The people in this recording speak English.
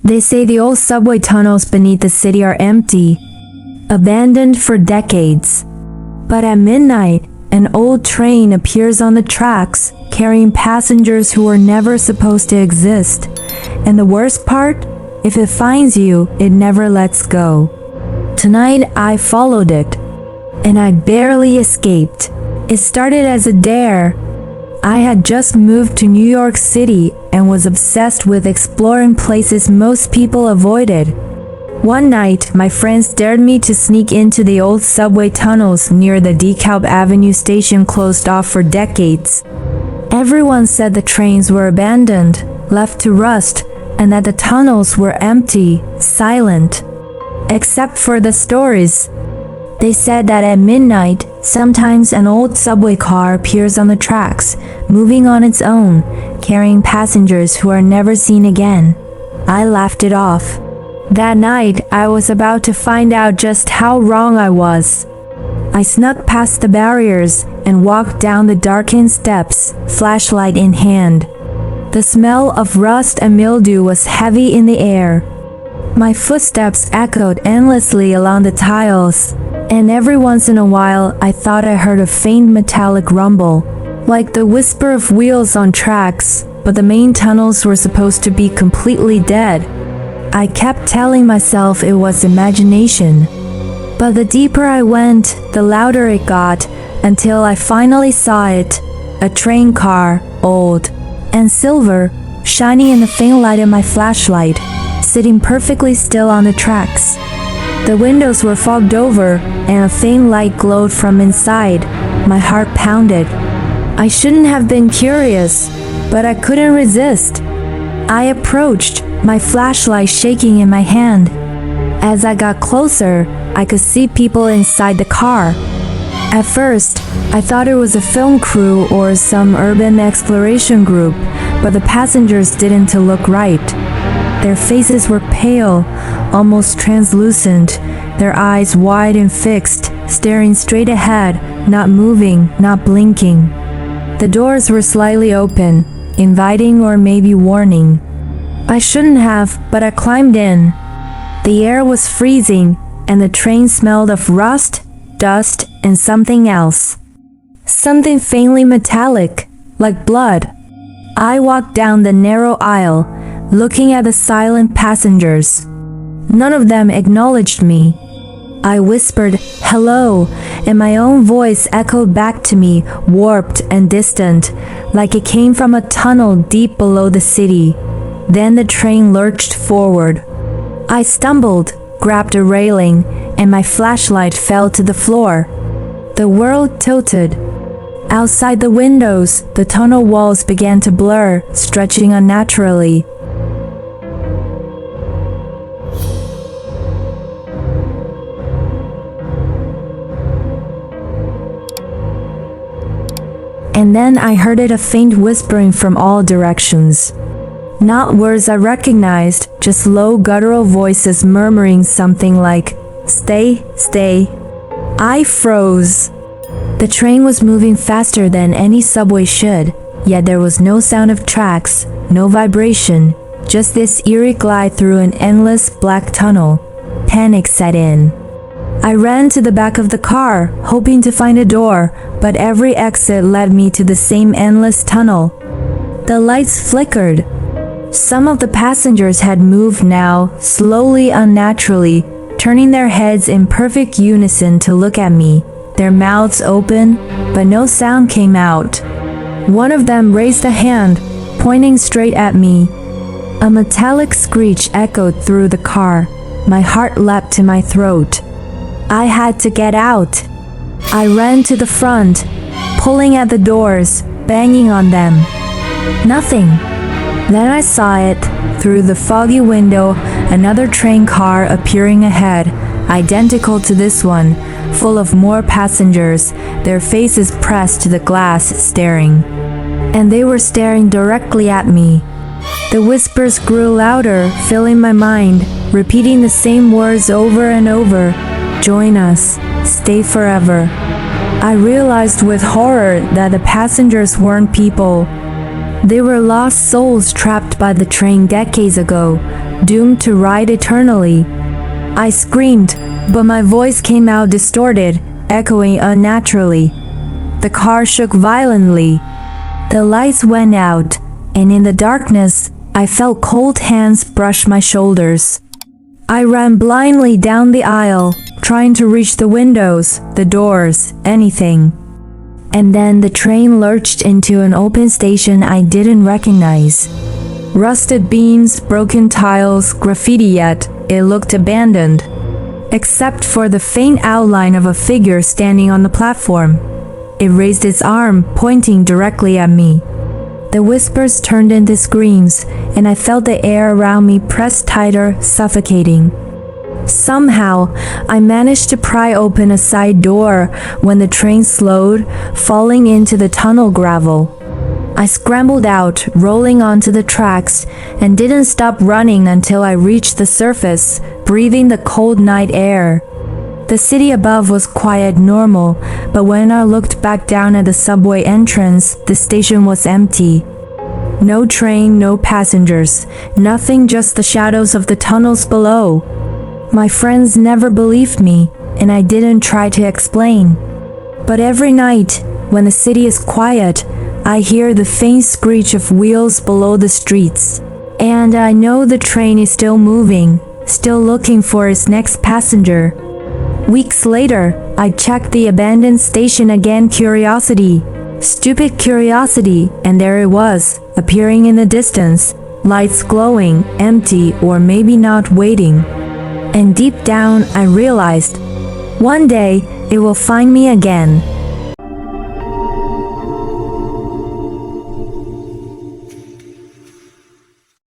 They say the old subway tunnels beneath the city are empty, abandoned for decades. But at midnight, an old train appears on the tracks, carrying passengers who were never supposed to exist. And the worst part? If it finds you, it never lets go. Tonight, I followed it, and I barely escaped. It started as a dare. I had just moved to New York City and was obsessed with exploring places most people avoided. One night, my friends dared me to sneak into the old subway tunnels near the DeKalb Avenue station closed off for decades. Everyone said the trains were abandoned, left to rust, and that the tunnels were empty, silent. Except for the stories. They said that at midnight, sometimes an old subway car appears on the tracks, moving on its own, carrying passengers who are never seen again. I laughed it off. That night, I was about to find out just how wrong I was. I snuck past the barriers and walked down the darkened steps, flashlight in hand. The smell of rust and mildew was heavy in the air. My footsteps echoed endlessly along the tiles, and every once in a while I thought I heard a faint metallic rumble, like the whisper of wheels on tracks, but the main tunnels were supposed to be completely dead. I kept telling myself it was imagination, but the deeper I went, the louder it got, until I finally saw it, a train car, old and silver, shining in the faint light of my flashlight, sitting perfectly still on the tracks. The windows were fogged over, and a faint light glowed from inside. My heart pounded. I shouldn't have been curious, but I couldn't resist. I approached, my flashlight shaking in my hand. As I got closer, I could see people inside the car. At first, I thought it was a film crew or some urban exploration group, but the passengers didn't look right. Their faces were pale, almost translucent, their eyes wide and fixed, staring straight ahead, not moving, not blinking. The doors were slightly open, inviting or maybe warning. I shouldn't have, but I climbed in. The air was freezing, and the train smelled of rust, dust, and something else. Something faintly metallic, like blood. I walked down the narrow aisle, looking at the silent passengers. None of them acknowledged me. I whispered, "Hello," and my own voice echoed back to me, warped and distant, like it came from a tunnel deep below the city. Then the train lurched forward. I stumbled, grabbed a railing, and my flashlight fell to the floor. The world tilted. Outside the windows, the tunnel walls began to blur, stretching unnaturally. And then I heard a faint whispering from all directions. Not words I recognized, just low guttural voices murmuring something like, "Stay, stay." I froze. The train was moving faster than any subway should, yet there was no sound of tracks, no vibration, just this eerie glide through an endless black tunnel. Panic set in. I ran to the back of the car, hoping to find a door, but every exit led me to the same endless tunnel. The lights flickered. Some of the passengers had moved now, slowly, unnaturally, turning their heads in perfect unison to look at me, their mouths open, but no sound came out. One of them raised a hand, pointing straight at me. A metallic screech echoed through the car. My heart leapt to my throat. I had to get out. I ran to the front, pulling at the doors, banging on them. Nothing. Then I saw it, through the foggy window, another train car appearing ahead, identical to this one, full of more passengers, their faces pressed to the glass, staring. And they were staring directly at me. The whispers grew louder, filling my mind, repeating the same words over and over. "Join us. Stay forever." I realized with horror that the passengers weren't people. They were lost souls trapped by the train decades ago, doomed to ride eternally. I screamed, but my voice came out distorted, echoing unnaturally. The car shook violently. The lights went out, and in the darkness, I felt cold hands brush my shoulders. I ran blindly down the aisle, trying to reach the windows, the doors, anything. And then the train lurched into an open station I didn't recognize. Rusted beams, broken tiles, graffiti, yet it looked abandoned, except for the faint outline of a figure standing on the platform. It raised its arm, pointing directly at me. The whispers turned into screams, and I felt the air around me press tighter, suffocating. Somehow, I managed to pry open a side door when the train slowed, falling into the tunnel gravel. I scrambled out, rolling onto the tracks, and didn't stop running until I reached the surface, breathing the cold night air. The city above was quiet, normal, but when I looked back down at the subway entrance, the station was empty. No train, no passengers, nothing, just the shadows of the tunnels below. My friends never believed me, and I didn't try to explain. But every night, when the city is quiet, I hear the faint screech of wheels below the streets. And I know the train is still moving, still looking for its next passenger. Weeks later, I checked the abandoned station again, curiosity. Stupid curiosity, and there it was, appearing in the distance, lights glowing, empty, or maybe not, waiting. And deep down, I realized, one day, it will find me again.